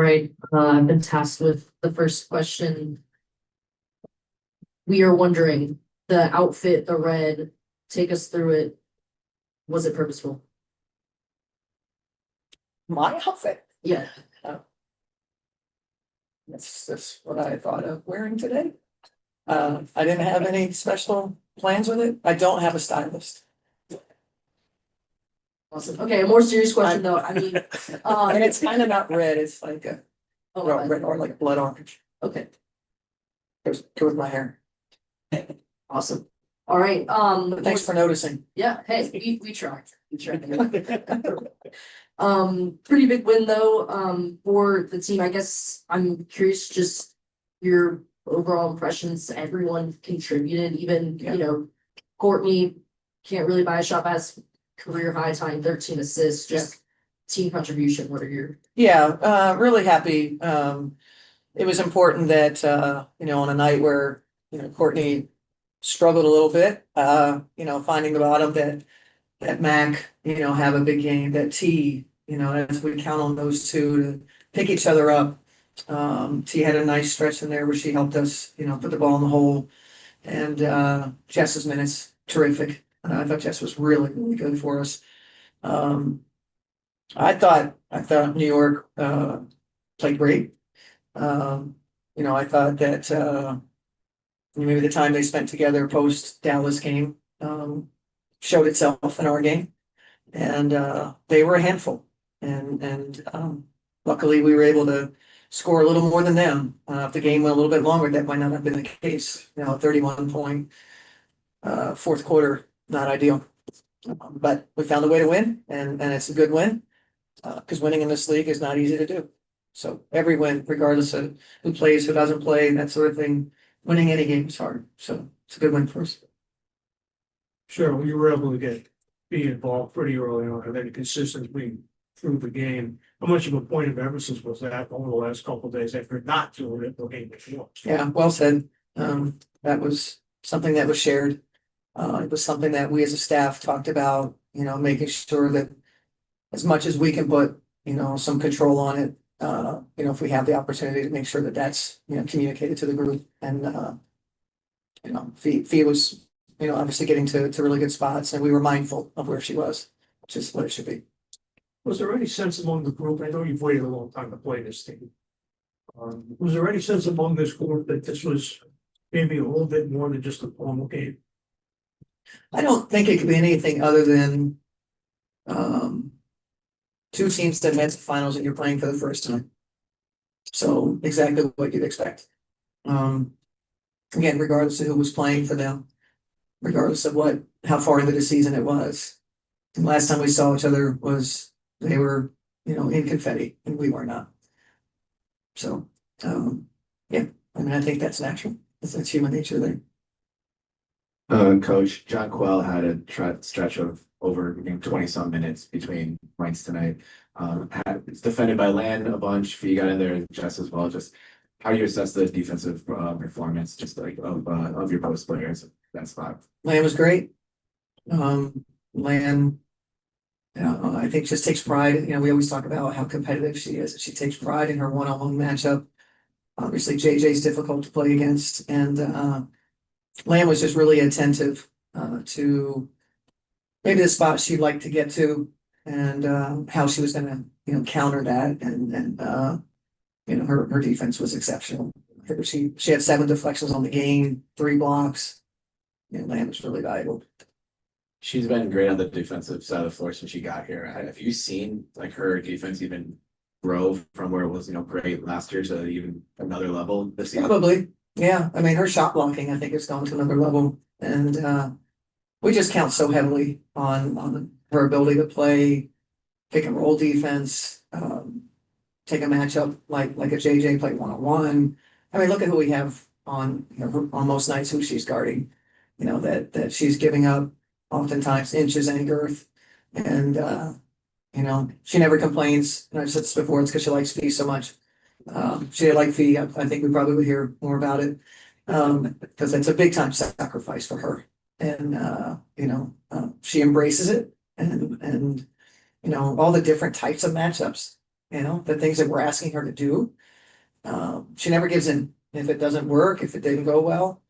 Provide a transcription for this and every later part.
right, I've been tasked with the first question. We are wondering, the outfit, the red, take us through it. Was it purposeful? My outfit. Yeah. That's what I thought of wearing today. I didn't have any special plans with it. I don't have a stylist. Awesome. Okay, a more serious question though. I mean, And it's kind of not red, it's like a red or like blood orange. Okay, Goes with my hair. awesome. All right, But thanks for noticing. yeah, hey, we tried. We tried. Pretty big win though, for the team. I guess I'm curious just your overall impressions. Everyone contributed, even, Yeah. you know, Courtney can't really buy a shot as career high time, 13 assists, just team contribution. What are your Yeah, really happy. It was important that, on a night where, Courtney struggled a little bit, finding the bottom that Mac, have a big game, that T, as we count on those two to pick each other up. T had a nice stretch in there where she helped us, put the ball in the hole. And Jess's minutes, terrific. I thought Jess was really, really good for us. I thought New York played great. I thought that maybe the time they spent together post Dallas game showed itself in our game, and they were a handful. And luckily we were able to score a little more than them. If the game went a little bit longer, that might not have been the case. 31 point fourth quarter, not ideal. But we found a way to win, and it's a good win, because winning in this league is not easy to do. So every win, regardless of who plays, who doesn't play, that sort of thing, winning any game is hard. So it's a good win for us. Sure, you were able to be involved pretty early on, and then consistently through the game. How much of a point of emphasis was that over the last couple of days after not doing it the game before? Yeah, well said. That was something that was shared. It was something that we as a staff talked about, making sure that as much as we can put, some control on it, if we have the opportunity to make sure that that's, communicated to the group. And, Fee was, obviously getting to really good spots, and we were mindful of where she was, which is what it should be. Was there any sense among the group, I know you've waited a long time to play this team. Was there any sense among this group that this was maybe a little bit more than just a formal game? I don't think it could be anything other than two teams that met the finals and you're playing for the first time. So exactly what you'd expect. Again, regardless of who was playing for them, regardless of how far into the season it was. And last time we saw each other was they were, in confetti, and we were not. So I think that's natural. That's human nature there. Coach John Quell had a stretch of over 20-some minutes between points tonight. It's defended by Lan a bunch. Fee got in there, Jess as well. Just how you assess the defensive performance, just like of your post players at that spot. Lan was great. Lan, I think just takes pride. We always talk about how competitive she is. She takes pride in her one-on-one matchup. Obviously, JJ's difficult to play against, and Lan was just really attentive to maybe the spot she'd like to get to, and how she was going to, counter that, and her defense was exceptional. I think she had 7 deflections on the game, 3 blocks. Lan was really valuable. She's been great on the defensive side of the floor since she got here. Have you seen like her defense even grow from where it was, great last year to even another level this season? Probably, yeah. I mean, her shot blocking, I think, has gone to another level, and we just count so heavily on her ability to play pick and roll defense, take a matchup like a JJ, play one-on-one. I mean, look at who we have on on most nights, who she's guarding. That she's giving up oftentimes inches and girth, and she never complains. And I've said this before, it's because she likes Fee so much. She did like Fee. I think we probably would hear more about it, because it's a big time sacrifice for her, and she embraces it, and all the different types of matchups. the things that we're asking her to do. She never gives in. If it doesn't work, if it didn't go well,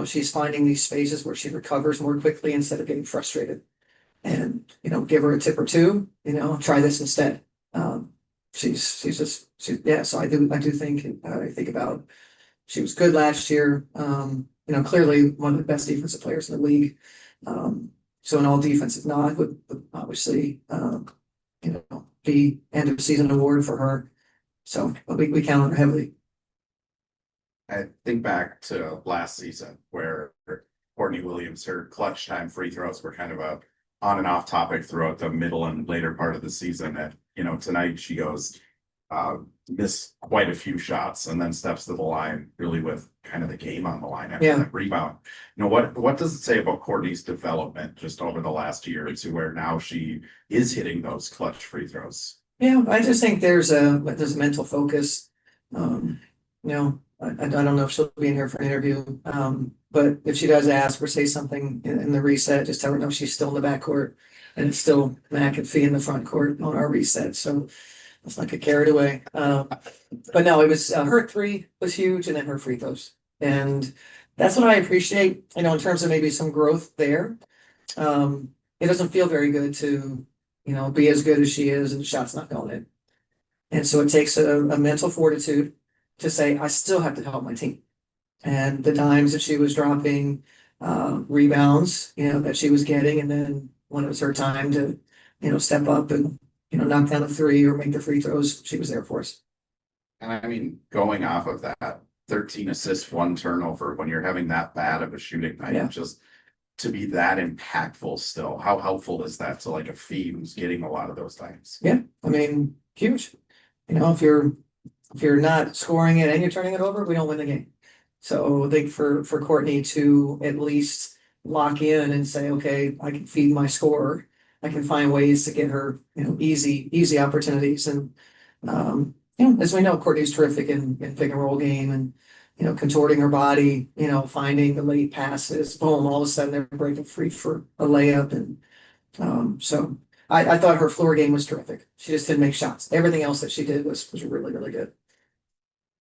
she's finding these spaces where she recovers more quickly instead of getting frustrated. And, give her a tip or two, try this instead. Yeah, so I do think, I think about, she was good last year, clearly one of the best defensive players in the league. So an all defensive nod would obviously, be end of season award for her. So, but we count on her heavily. I think back to last season where Courtney Williams, her clutch time free throws were kind of a on and off topic throughout the middle and later part of the season. And, tonight she goes, miss quite a few shots and then steps to the line really with kind of the game on the line after that rebound. What does it say about Courtney's development just over the last year to where now she is hitting those clutch free throws? Yeah, I just think there's a mental focus. I don't know if she'll be in here for an interview. But if she does ask or say something in the reset, just tell her no, she's still in the backcourt and it's still Mac and Fee in the front court on our reset. So let's not get carried away. But no, it was her three was huge and then her free throws. And that's what I appreciate, in terms of maybe some growth there. It doesn't feel very good to, be as good as she is and the shot's not going in. And so it takes a mental fortitude to say, I still have to help my team. And the times that she was dropping rebounds, that she was getting, and then when it was her time to, step up and, knock down a three or make the free throws, she was there for us. And I mean, going off of that, 13 assists, 1 turnover, when you're having that bad of a shooting night, just to be that impactful still, how helpful is that to like a Fee who's getting a lot of those times? Yeah, I mean, huge. If you're not scoring it and you're turning it over, we don't win the game. So I think for Courtney to at least lock in and say, okay, I can feed my scorer. I can find ways to get her, easy opportunities. And, as we know, Courtney's terrific in pick and roll game and, contorting her body, finding the late passes, boom, all of a sudden they're breaking free for a layup. And so I thought her floor game was terrific. She just didn't make shots. Everything else that she did was really, really good.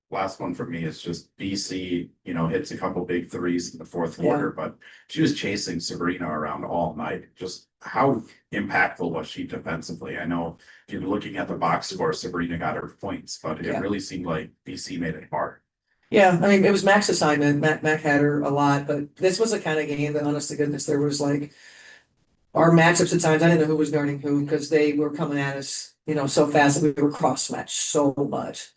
Last one for me is just BC, hits a couple big threes in the fourth quarter, but she was chasing Sabrina around all night. Just how impactful was she defensively? I know if you're looking at the box score, Sabrina got her points, but it really seemed like BC made it hard. Yeah, I mean, it was Mac's assignment. Mac had her a lot, but this was a kind of game that, honest to goodness, there was like our matchups at times. I didn't know who was guarding who because they were coming at us, so fast that we were cross-matched so much.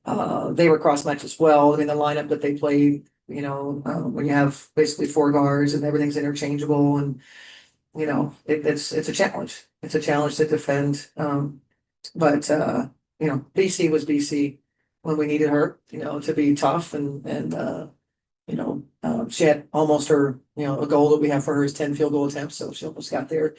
They were cross-matched as well. I mean, the lineup that they played, when you have basically 4 guards and everything's interchangeable and, it's a challenge. It's a challenge to defend. But BC was BC when we needed her, to be tough and she had almost her, a goal that we have for her is 10 field goal attempts. So she almost got there,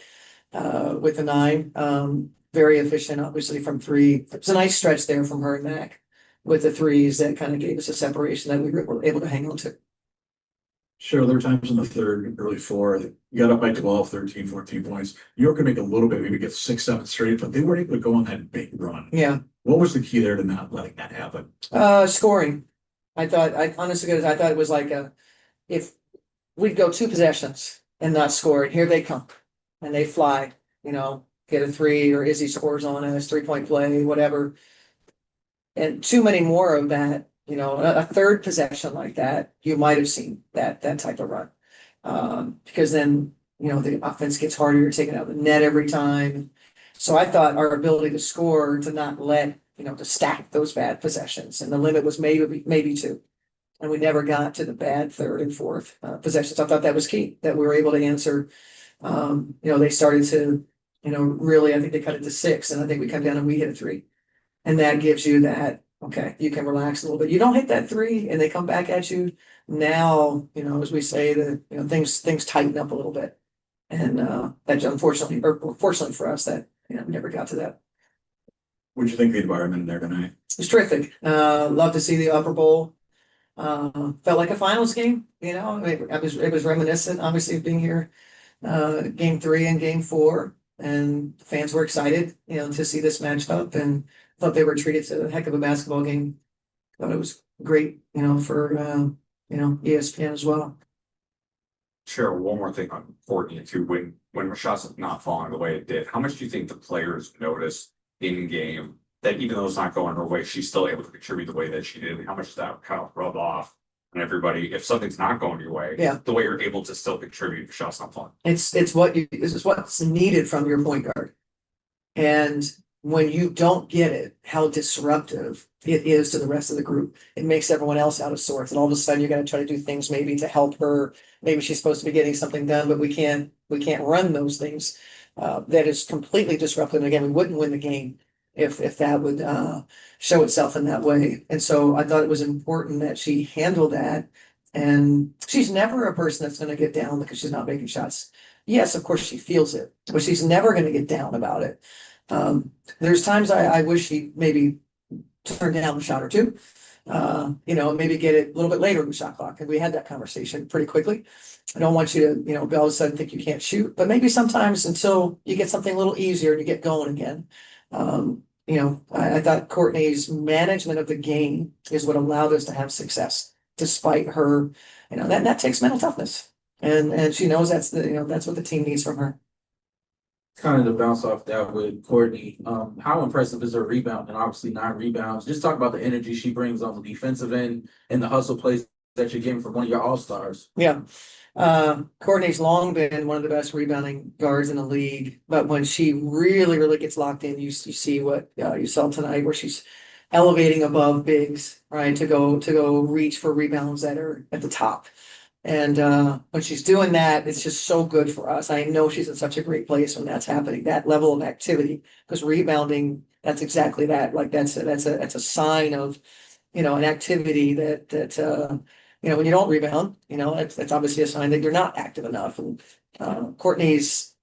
with a 9. Very efficient, obviously from 3. It's a nice stretch there from her and Mac with the threes that kind of gave us a separation that we were able to hang on to. Sure, there were times in the third, early 4, you got up by 12, 13, 14 points. New York could make a little bit, maybe get 6, 7 straight, but they weren't able to go on that big run. Yeah. What was the key there to not letting that happen? Scoring. I thought it was like if we'd go 2 possessions and not score it, here they come and they fly, get a 3 or Izzy scores on us, 3-point play, whatever. And too many more of that, a third possession like that, you might have seen that type of run. Because then, the offense gets harder, you're taking out the net every time. So I thought our ability to score, to not let, to stack those bad possessions. And the limit was maybe 2. And we never got to the bad 3rd and 4th possessions. I thought that was key, that we were able to answer. They started to, really, I think they cut it to 6. And I think we come down and we hit a 3. And that gives you that, okay, you can relax a little bit. You don't hit that 3 and they come back at you. Now, as we say, things tighten up a little bit. And that unfortunately, or fortunately for us, that never got to that. What did you think of the environment in there tonight? It was terrific. Love to see the upper bowl. Felt like a finals game, it was reminiscent, obviously, of being here, game 3 and game 4. And fans were excited, to see this matchup. And thought they were treated to a heck of a basketball game. Thought it was great, for, ESPN as well. Cheryl, one more thing on Courtney too. When her shots not falling the way it did, how much do you think the players noticed in game that even though it's not going her way, she's still able to contribute the way that she did? How much does that kind of rub off on everybody? If something's not going your way, Yeah. the way you're able to still contribute, shots not falling. This is what's needed from your point guard. And when you don't get it, how disruptive it is to the rest of the group. It makes everyone else out of sorts. And all of a sudden, you're going to try to do things maybe to help her. Maybe she's supposed to be getting something done, but we can't run those things. That is completely disruptive. And again, we wouldn't win the game if that would show itself in that way. And so I thought it was important that she handled that. And she's never a person that's going to get down because she's not making shots. Yes, of course she feels it, but she's never going to get down about it. There's times I wish she maybe turn down a shot or two, maybe get it a little bit later in the shot clock. And we had that conversation pretty quickly. I don't want you to, all of a sudden think you can't shoot, but maybe sometimes until you get something a little easier and you get going again. I thought Courtney's management of the game is what allowed us to have success despite her, that takes mental toughness. And she knows that's what the team needs from her. Kind of to bounce off that with Courtney, how impressive is her rebound and obviously 9 rebounds? Just talk about the energy she brings on the defensive end and the hustle plays that you're getting from one of your all-stars. Yeah. Courtney's long been one of the best rebounding guards in the league, but when she really, really gets locked in, you see what you saw tonight, where she's elevating above bigs, right, to go reach for rebounds that are at the top. And when she's doing that, it's just so good for us. I know she's in such a great place when that's happening, that level of activity, because rebounding, that's exactly that. Like that's a sign of, an activity that when you don't rebound, it's obviously a sign that you're not active enough. And Courtney's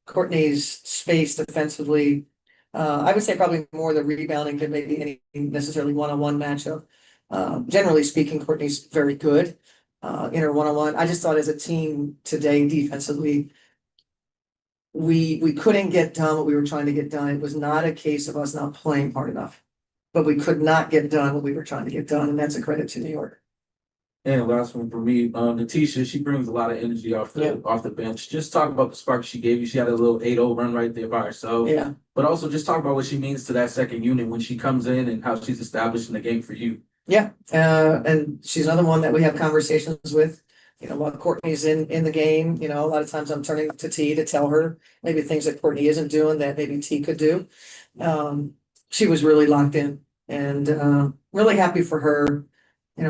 space defensively, I would say probably more the rebounding than maybe any necessarily one-on-one matchup. Generally speaking, Courtney's very good. In her one-on-one. I just thought as a team today defensively, we couldn't get done what we were trying to get done. It was not a case of us not playing hard enough, but we could not get done what we were trying to get done, and that's a credit to New York. And last one for me, Natisha, she brings a lot of energy off the bench. Just talk about the spark she gave you. She had a little 8-0 run right there by herself. Yeah. But also just talk about what she means to that second unit when she comes in and how she's establishing the game for you. Yeah, and she's another one that we have conversations with. While Courtney's in the game, a lot of times I'm turning to T to tell her maybe things that Courtney isn't doing that maybe T could do. She was really locked in and really happy for her,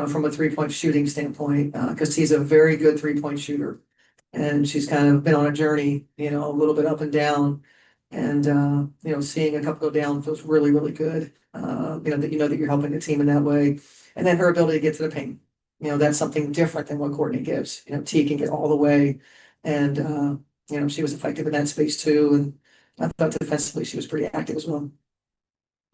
from a 3-point shooting standpoint, because T's a very good 3-point shooter. And she's kind of been on a journey, a little bit up and down. And seeing a couple go down feels really, really good. That you're helping the team in that way. And then her ability to get to the paint. That's something different than what Courtney gives. T can get all the way. And she was effective in that space too. And I thought defensively she was pretty active as well.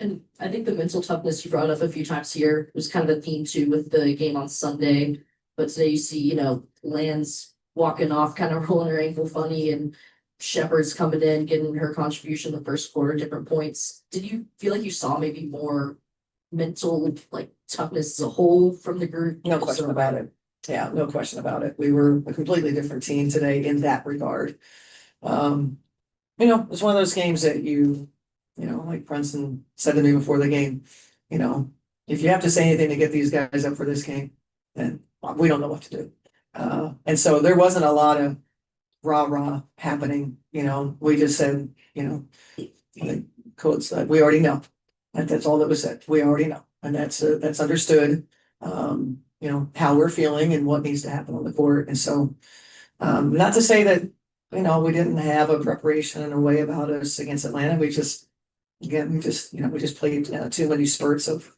And I think the mental toughness you brought up a few times here was kind of a theme too with the game on Sunday. But today you see, Lance walking off, kind of rolling her ankle funny, and Shepard's coming in, getting her contribution the first quarter, different points. Did you feel like you saw maybe more mental toughness as a whole from the group? No question about it. Yeah, no question about it. We were a completely different team today in that regard. It's one of those games that like Princeton said to me before the game, if you have to say anything to get these guys up for this game, then we don't know what to do. And so there wasn't a lot of rah-rah happening, we just said, Coach said, we already know. That's all that was said. We already know. And that's understood, how we're feeling and what needs to happen on the court. And so, not to say that, we didn't have a preparation in a way about us against Atlanta. We just played too many spurts of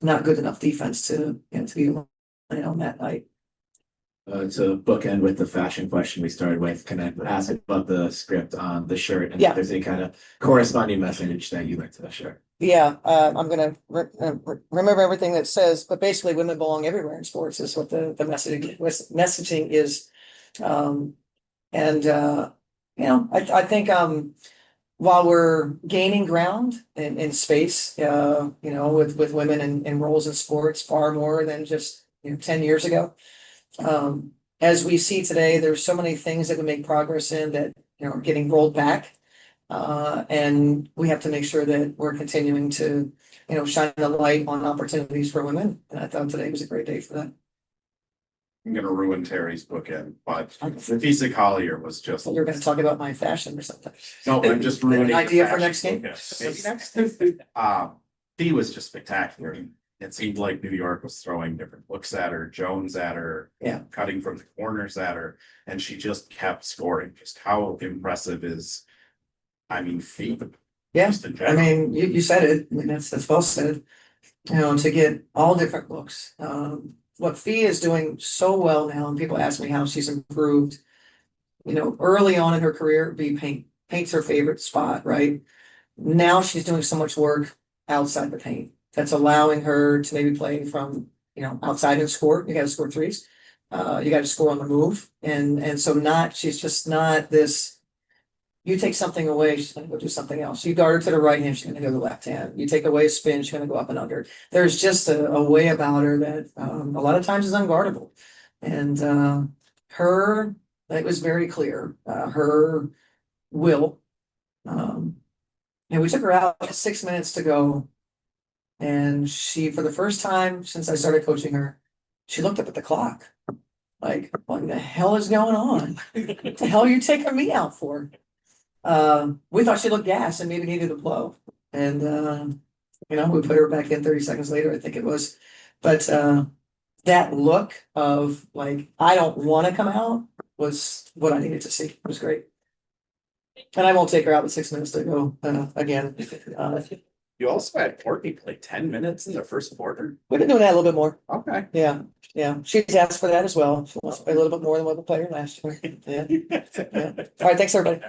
not good enough defense to be on that night. To bookend with the fashion question we started with, can I ask about the script on the shirt and Yeah. if there's any kind of corresponding message that you like to the shirt? Yeah, I'm gonna remember everything that says, but basically women belong everywhere in sports is what the messaging is. I think while we're gaining ground in space, you know, with women in roles in sports far more than just, 10 years ago. As we see today, there's so many things that we make progress in that, are getting rolled back. And we have to make sure that we're continuing to, shine the light on opportunities for women. And I thought today was a great day for that. I'm gonna ruin Terry's bookend, but Leticia Collier was just. You're gonna talk about my fashion or something. No, I'm just ruining. the Idea for fashion next bookend. Fee was just spectacular. It seemed like New York was throwing different looks at her, Jones at her. Yeah. Cutting from the corners at her, and she just kept scoring. Just how impressive is, Fee. Yeah, Just in I general. mean, you said it, that's well said. To get all different looks. What Fee is doing so well now, and people ask me how she's improved. Early on in her career, it'd be paint. Paint's her favorite spot, right? Now she's doing so much work outside the paint. That's allowing her to maybe play from, outside and score. You gotta score threes. You gotta score on the move. And so she's just not this. You take something away, she's gonna go do something else. You guard her to the right hand, she's gonna go to the left hand. You take away a spin, she's gonna go up and under. There's just a way about her that a lot of times is unguardable. And it was very clear, her will. And we took her out 6 minutes to go. And she, for the first time since I started coaching her, she looked up at the clock. Like, what the hell is going on? What the hell are you taking me out for? We thought she looked gassed and maybe needed a blow. And we put her back in 30 seconds later, I think it was. But that look of like, I don't want to come out was what I needed to see. It was great. And I won't take her out with 6 minutes to go again. You also had Courtney play 10 minutes in the first quarter. We've been doing that a little bit more. Okay. Yeah. She's asked for that as well. She wants to play a little bit more than what we played her last year. Yeah. All right, thanks, everybody.